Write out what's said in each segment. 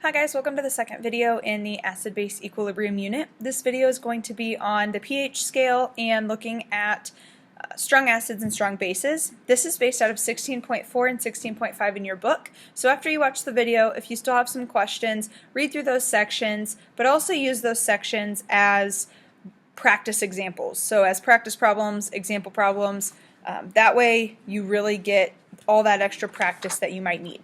Hi guys, welcome to the second video in the acid-base equilibrium unit. This video is going to be on the pH scale and looking at strong acids and strong bases. This is based out of 16.4 and 16.5 in your book. So after you watch the video, if you still have some questions, read through those sections, but also use those sections as practice examples. So as practice problems, example problems, that way you really get all that extra practice that you might need.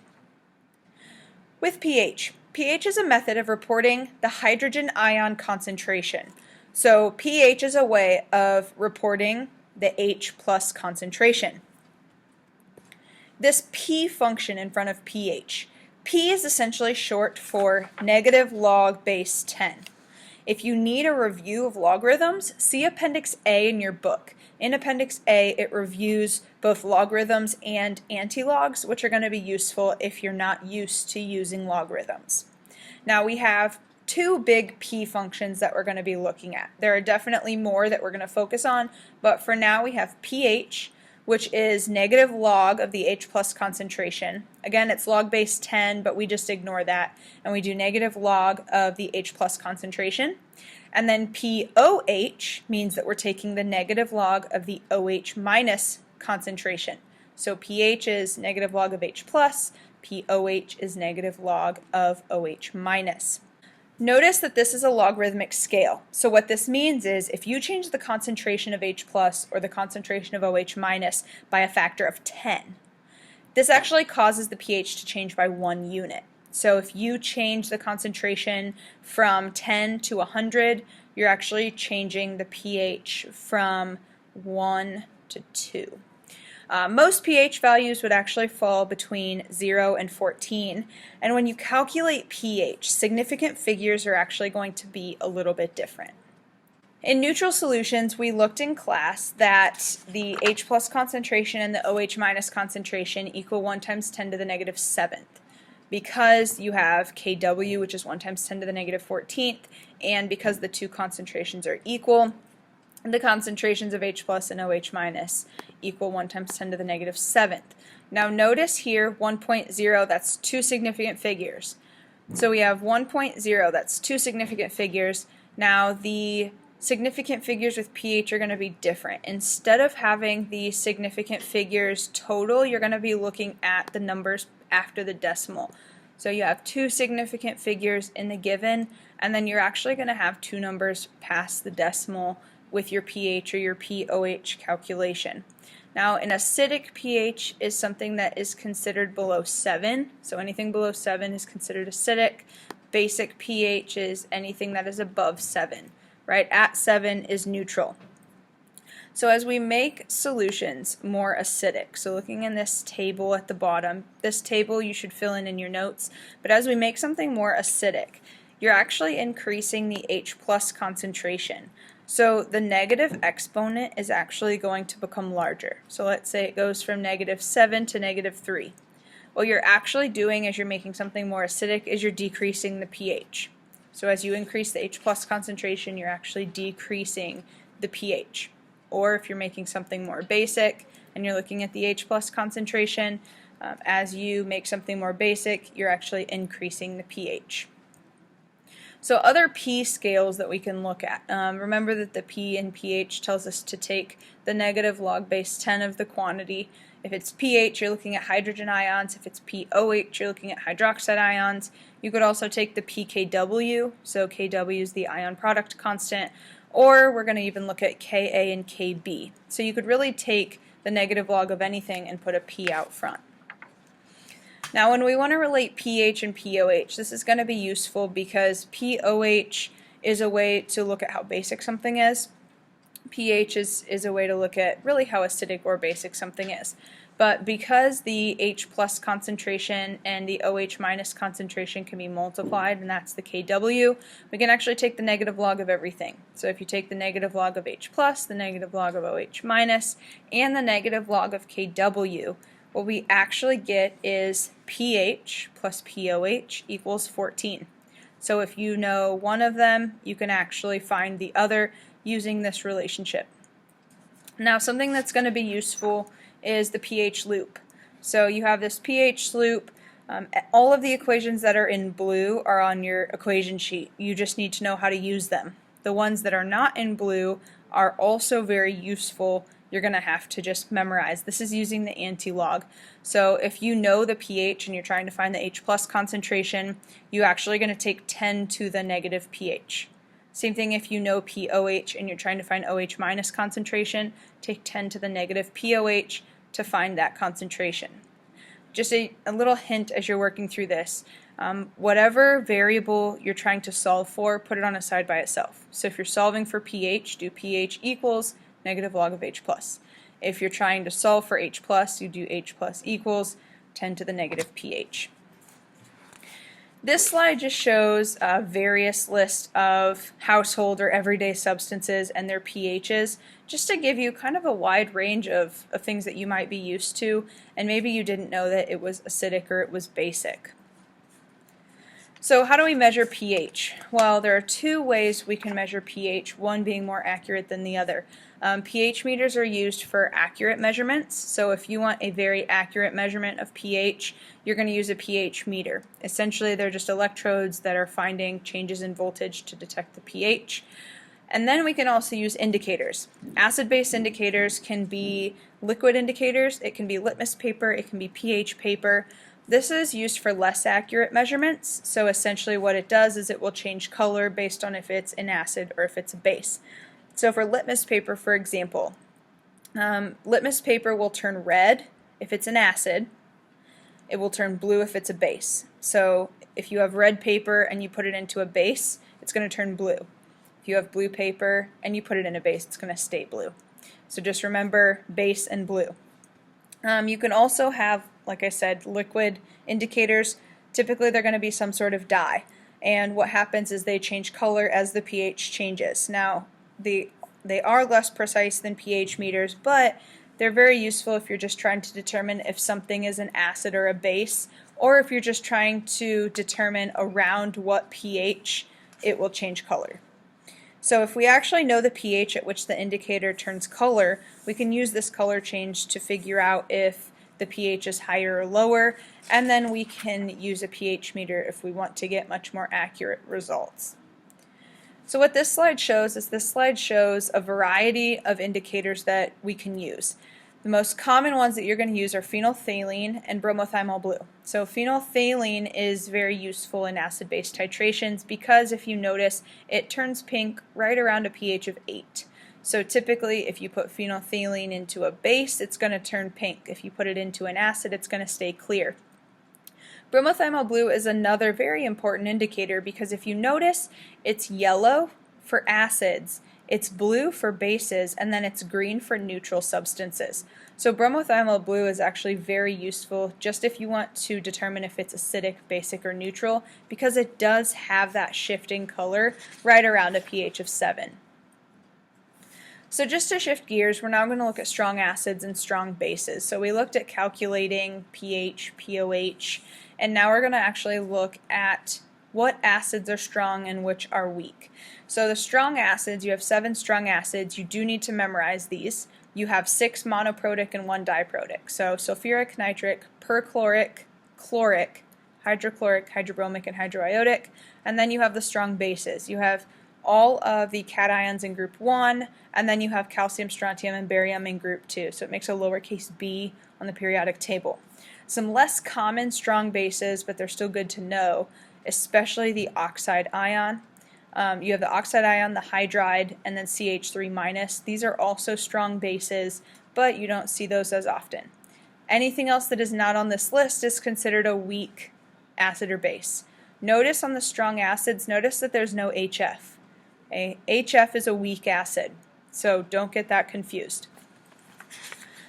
With pH. pH is a method of reporting the hydrogen ion concentration. So pH is a way of reporting the H+ concentration. This P function in front of pH. P is essentially short for negative log base 10. If you need a review of logarithms, see Appendix A in your book. In Appendix A, it reviews both logarithms and antilogs, which are going to be useful if you're not used to using logarithms. Now we have two big P functions that we're going to be looking at. There are definitely more that we're going to focus on, but for now we have pH, which is negative log of the H+ concentration. Again, it's log base 10, but we just ignore that, and we do negative log of the H+ concentration. And then POH means that we're taking the negative log of the OH- concentration. So pH is negative log of H+, POH is negative log of OH-. Notice that this is a logarithmic scale. So what this means is if you change the concentration of H+ or the concentration of OH- by a factor of 10, this actually causes the pH to change by 1 unit. So if you change the concentration from 10 to 100, you're actually changing the pH from 1 to 2. Most pH values would actually fall between 0 and 14, and when you calculate pH, significant figures are actually going to be a little bit different. In neutral solutions, we looked in class that the H+ concentration and the OH- concentration equal 1 times 10 to the negative 7th. Because you have Kw, which is 1 times 10 to the negative 14th, and because the two concentrations are equal, the concentrations of H+ and OH- equal 1 times 10 to the negative 7th. Now notice here 1.0, that's two significant figures. So we have 1.0, that's two significant figures. Now the significant figures with pH are going to be different. Instead of having the significant figures total, you're going to be looking at the numbers after the decimal. So you have two significant figures in the given, and then you're actually going to have two numbers past the decimal with your pH or your POH calculation. Now an acidic pH is something that is considered below 7, so anything below 7 is considered acidic. Basic pH is anything that is above 7, right? At 7 is neutral. So as we make solutions more acidic, so looking in this table at the bottom, this table you should fill in your notes, but as we make something more acidic, you're actually increasing the H+ concentration. So the negative exponent is actually going to become larger. So let's say it goes from negative 7 to negative 3. What you're actually doing as you're making something more acidic is you're decreasing the pH. So as you increase the H+ concentration, you're actually decreasing the pH. Or if you're making something more basic and you're looking at the H+ concentration, as you make something more basic, you're actually increasing the pH. So other P scales that we can look at. Remember that the P in pH tells us to take the negative log base 10 of the quantity. If it's pH, you're looking at hydrogen ions. If it's POH, you're looking at hydroxide ions. You could also take the pKw, so Kw is the ion product constant, or we're going to even look at Ka and Kb. So you could really take the negative log of anything and put a P out front. Now when we want to relate pH and POH, this is going to be useful because POH is a way to look at how basic something is. pH is a way to look at really how acidic or basic something is. But because the H+ concentration and the OH- concentration can be multiplied, and that's the Kw, we can actually take the negative log of everything. So if you take the negative log of H+, the negative log of OH-, and the negative log of Kw, what we actually get is pH plus POH equals 14. So if you know one of them, you can actually find the other using this relationship. Now something that's going to be useful is the pH loop. So you have this pH loop. All of the equations that are in blue are on your equation sheet. You just need to know how to use them. The ones that are not in blue are also very useful. You're going to have to just memorize. This is using the anti-log. So if you know the pH and you're trying to find the H+ concentration, you're actually going to take 10 to the negative pH. Same thing if you know pOH and you're trying to find OH- concentration, take 10 to the negative pOH to find that concentration. Just a little hint as you're working through this. Whatever variable you're trying to solve for, put it on a side by itself. So if you're solving for pH, do pH equals negative log of H+. If you're trying to solve for H+, you do H+ equals 10 to the negative pH. This slide just shows a various list of household or everyday substances and their pHs, just to give you kind of a wide range of things that you might be used to, and maybe you didn't know that it was acidic or it was basic. So how do we measure pH? Well, there are two ways we can measure pH, one being more accurate than the other. pH meters are used for accurate measurements, so if you want a very accurate measurement of pH, you're going to use a pH meter. Essentially, they're just electrodes that are finding changes in voltage to detect the pH. And then we can also use indicators. Acid-base indicators can be liquid indicators, it can be litmus paper, it can be pH paper. This is used for less accurate measurements, so essentially what it does is it will change color based on if it's an acid or if it's a base. So for litmus paper, for example, litmus paper will turn red if it's an acid. It will turn blue if it's a base. So if you have red paper and you put it into a base, it's going to turn blue. If you have blue paper and you put it in a base, it's going to stay blue. So just remember base and blue. You can also have, like I said, liquid indicators. Typically they're going to be some sort of dye. And what happens is they change color as the pH changes. Now, they are less precise than pH meters, but they're very useful if you're just trying to determine if something is an acid or a base, or if you're just trying to determine around what pH it will change color. So if we actually know the pH at which the indicator turns color, we can use this color change to figure out if the pH is higher or lower, and then we can use a pH meter if we want to get much more accurate results. So what this slide shows is a variety of indicators that we can use. The most common ones that you're going to use are phenolphthalein and bromothymol blue. So phenolphthalein is very useful in acid-base titrations because if you notice, it turns pink right around a pH of 8. So typically if you put phenolphthalein into a base, it's going to turn pink. If you put it into an acid, it's going to stay clear. Bromothymol blue is another very important indicator because if you notice, it's yellow for acids, it's blue for bases, and then it's green for neutral substances. So bromothymol blue is actually very useful just if you want to determine if it's acidic, basic, or neutral, because it does have that shifting color right around a pH of 7. So just to shift gears, we're now going to look at strong acids and strong bases. So we looked at calculating pH, pOH, and now we're going to actually look at what acids are strong and which are weak. So the strong acids, you have 7 strong acids. You do need to memorize these. You have 6 monoprotic and 1 diprotic. So sulfuric, nitric, perchloric, chloric, hydrochloric, hydrobromic, and hydroiodic. And then you have the strong bases. You have all of the cations in group 1, and then you have calcium, strontium, and barium in group 2. So it makes a lowercase b on the periodic table. Some less common strong bases, but they're still good to know, especially the oxide ion. You have the oxide ion, the hydride, and then CH3-. These are also strong bases, but you don't see those as often. Anything else that is not on this list is considered a weak acid or base. Notice on the strong acids, notice that there's no HF. HF is a weak acid, so don't get that confused.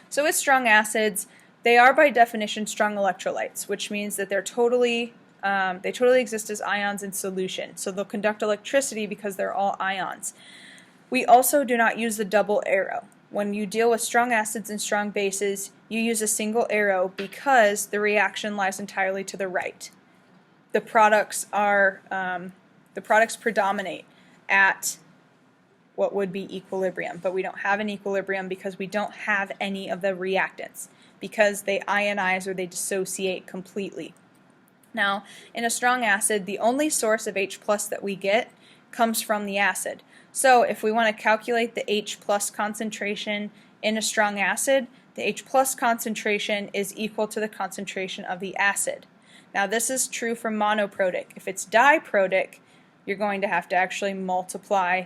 So with strong acids, they are by definition strong electrolytes, which means that they totally exist as ions in solution. So they'll conduct electricity because they're all ions. We also do not use the double arrow. When you deal with strong acids and strong bases, you use a single arrow because the reaction lies entirely to the right. The products predominate at what would be equilibrium, but we don't have an equilibrium because we don't have any of the reactants, because they ionize or they dissociate completely. Now, in a strong acid, the only source of H plus that we get comes from the acid. So if we want to calculate the H plus concentration in a strong acid, the H plus concentration is equal to the concentration of the acid. Now this is true for monoprotic. If it's diprotic, you're going to have to actually multiply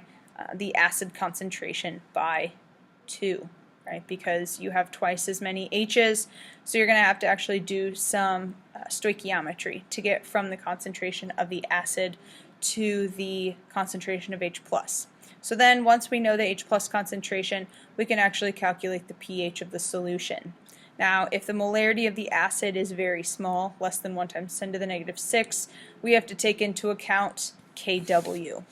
the acid concentration by 2, right? Because you have twice as many H's, so you're going to have to actually do some stoichiometry to get from the concentration of the acid to the concentration of H plus. So then once we know the H plus concentration, we can actually calculate the pH of the solution. Now, if the molarity of the acid is very small, less than 1 times 10 to the negative 6, we have to take into account Kw.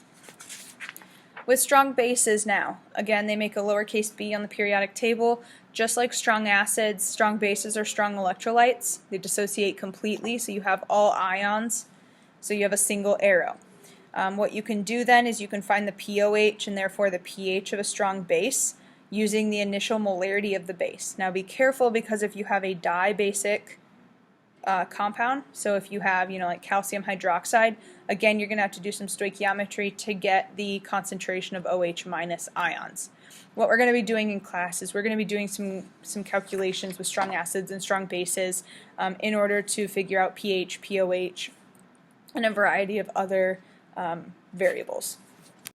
With strong bases now, again, they make a lowercase b on the periodic table. Just like strong acids, strong bases are strong electrolytes. They dissociate completely, so you have all ions, so you have a single arrow. What you can do then is you can find the pOH and therefore the pH of a strong base using the initial molarity of the base. Now be careful, because if you have a dibasic compound, so if you have, like calcium hydroxide, again you're going to have to do some stoichiometry to get the concentration of OH minus ions. What we're going to be doing in class is we're going to be doing some calculations with strong acids and strong bases in order to figure out pH, pOH, and a variety of other variables.